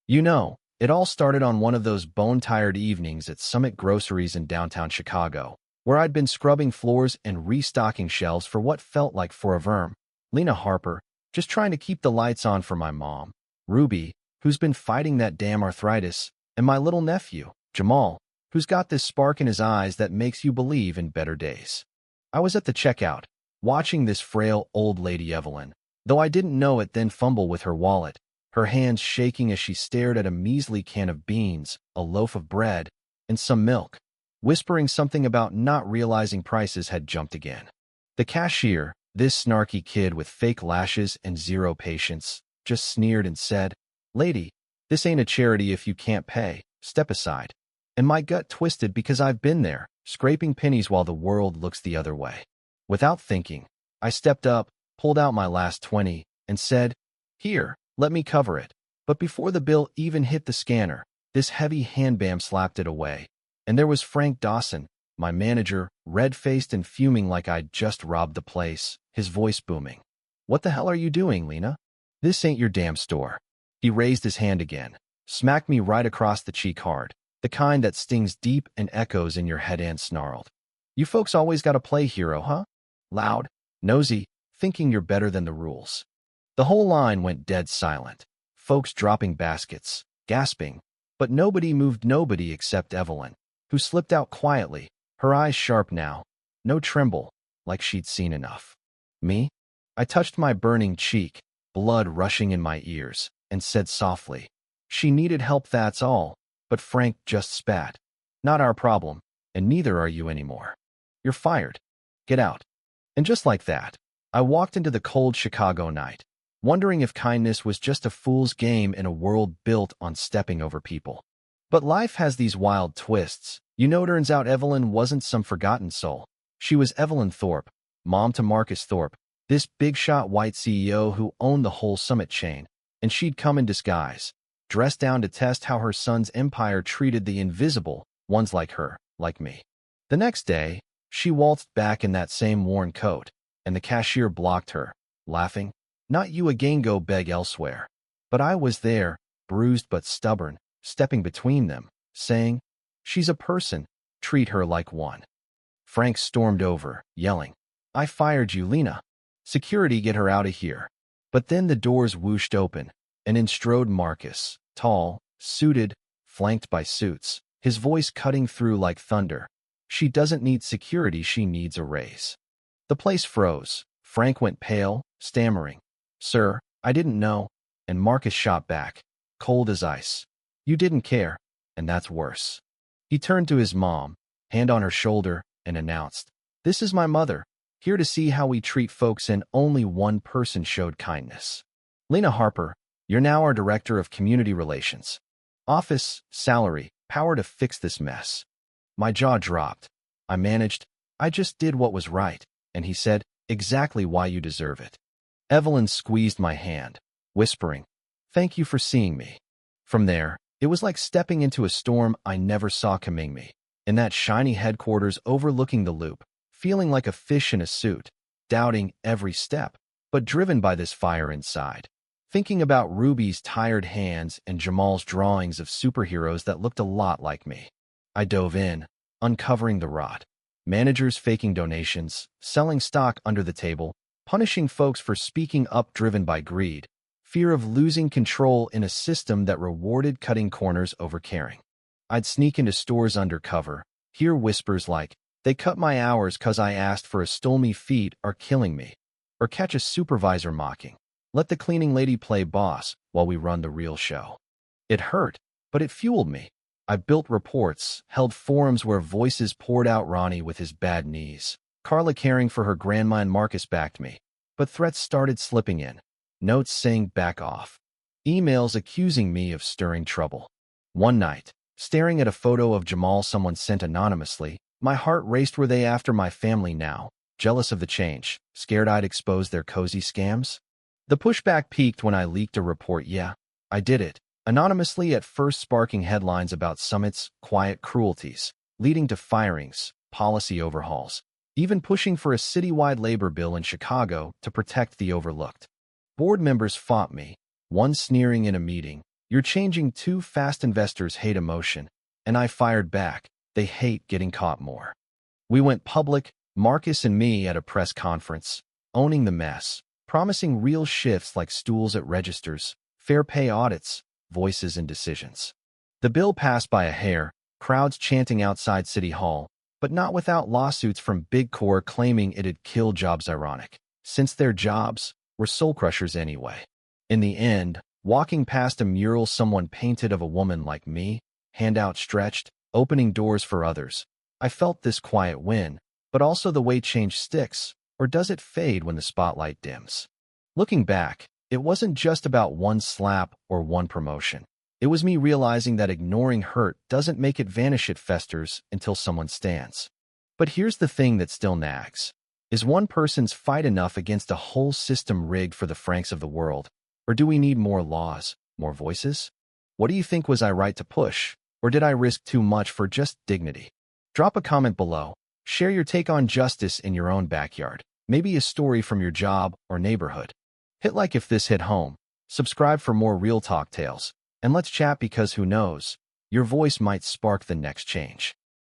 It all started on one of those bone-tired evenings at Summit Groceries in downtown Chicago, where I'd been scrubbing floors and restocking shelves for what felt like forever. Lena Harper, just trying to keep the lights on for my mom. Ruby, who's been fighting that damn arthritis, and my little nephew, Jamal, who's got this spark in his eyes that makes you believe in better days. I was at the checkout, watching this frail old lady Evelyn, though I didn't know it, then fumble with her wallet, her hands shaking as she stared at a measly can of beans, a loaf of bread, and some milk, whispering something about not realizing prices had jumped again. The cashier, this snarky kid with fake lashes and zero patience, just sneered and said, "Lady, this ain't a charity if you can't pay, step aside." And my gut twisted because I've been there, scraping pennies while the world looks the other way. Without thinking, I stepped up, pulled out my last 20, and said, "Here, let me cover it." But before the bill even hit the scanner, this heavy handbam slapped it away. And there was Frank Dawson, my manager, red-faced and fuming like I'd just robbed the place, his voice booming. "What the hell are you doing, Lena? This ain't your damn store." He raised his hand again, smacked me right across the cheek hard, the kind that stings deep and echoes in your head, and snarled, "You folks always gotta play hero, huh? Loud, nosy, thinking you're better than the rules." The whole line went dead silent, folks dropping baskets, gasping, but nobody moved, nobody except Evelyn, who slipped out quietly, her eyes sharp now, no tremble, like she'd seen enough. Me? I touched my burning cheek, blood rushing in my ears, and said softly, "She needed help, that's all." But Frank just spat. "Not our problem, and neither are you anymore. You're fired. Get out." And just like that, I walked into the cold Chicago night, wondering if kindness was just a fool's game in a world built on stepping over people. But life has these wild twists. Turns out Evelyn wasn't some forgotten soul. She was Evelyn Thorpe, mom to Marcus Thorpe, this big-shot white CEO who owned the whole Summit chain, and she'd come in disguise, dressed down to test how her son's empire treated the invisible ones like her, like me. The next day, she waltzed back in that same worn coat, and the cashier blocked her, laughing, "Not you again, go beg elsewhere." But I was there, bruised but stubborn, stepping between them, saying, "She's a person, treat her like one." Frank stormed over, yelling, "I fired you, Lena. Security, get her out of here." But then the doors whooshed open, and in strode Marcus, tall, suited, flanked by suits, his voice cutting through like thunder. "She doesn't need security, she needs a raise." The place froze. Frank went pale, stammering, "Sir, I didn't know." And Marcus shot back, cold as ice, "You didn't care, and that's worse." He turned to his mom, hand on her shoulder, and announced, "This is my mother, here to see how we treat folks," and only one person showed kindness. "Lena Harper, you're now our Director of Community Relations. Office, salary, power to fix this mess." My jaw dropped. I managed, "I just did what was right." And he said, "Exactly why you deserve it." Evelyn squeezed my hand, whispering, "Thank you for seeing me." From there, it was like stepping into a storm I never saw coming me. In that shiny headquarters overlooking the loop, feeling like a fish in a suit, doubting every step, but driven by this fire inside. Thinking about Ruby's tired hands and Jamal's drawings of superheroes that looked a lot like me. I dove in, uncovering the rot. Managers faking donations, selling stock under the table, punishing folks for speaking up driven by greed, fear of losing control in a system that rewarded cutting corners over caring. I'd sneak into stores undercover, hear whispers like, "They cut my hours 'cause I asked for a stole me feet are killing me," or catch a supervisor mocking, "Let the cleaning lady play boss while we run the real show." It hurt, but it fueled me. I built reports, held forums where voices poured out, Ronnie with his bad knees, Carla caring for her grandma, and Marcus backed me. But threats started slipping in. Notes saying back off. Emails accusing me of stirring trouble. One night, staring at a photo of Jamal someone sent anonymously, my heart raced. Were they after my family now? Jealous of the change, scared I'd expose their cozy scams? The pushback peaked when I leaked a report. Yeah, I did it. Anonymously, at first sparking headlines about Summit's quiet cruelties, leading to firings, policy overhauls, even pushing for a citywide labor bill in Chicago to protect the overlooked. Board members fought me, one sneering in a meeting, "You're changing too fast. Investors hate emotion." And I fired back, "They hate getting caught more." We went public, Marcus and me at a press conference, owning the mess, promising real shifts like stools at registers, fair pay audits, voices in decisions. The bill passed by a hair, crowds chanting outside City Hall, but not without lawsuits from Big Core claiming it'd kill jobs. Ironic, since their jobs were soul crushers anyway. In the end, walking past a mural someone painted of a woman like me, hand outstretched, opening doors for others, I felt this quiet win, but also the way change sticks, or does it fade when the spotlight dims? Looking back, it wasn't just about one slap or one promotion. It was me realizing that ignoring hurt doesn't make it vanish. It festers until someone stands. But here's the thing that still nags. Is one person's fight enough against a whole system rigged for the Franks of the world? Or do we need more laws, more voices? What do you think? Was I right to push? Or did I risk too much for just dignity? Drop a comment below. Share your take on justice in your own backyard. Maybe a story from your job or neighborhood. Hit like if this hit home. Subscribe for more real talk tales. And let's chat, because who knows, your voice might spark the next change.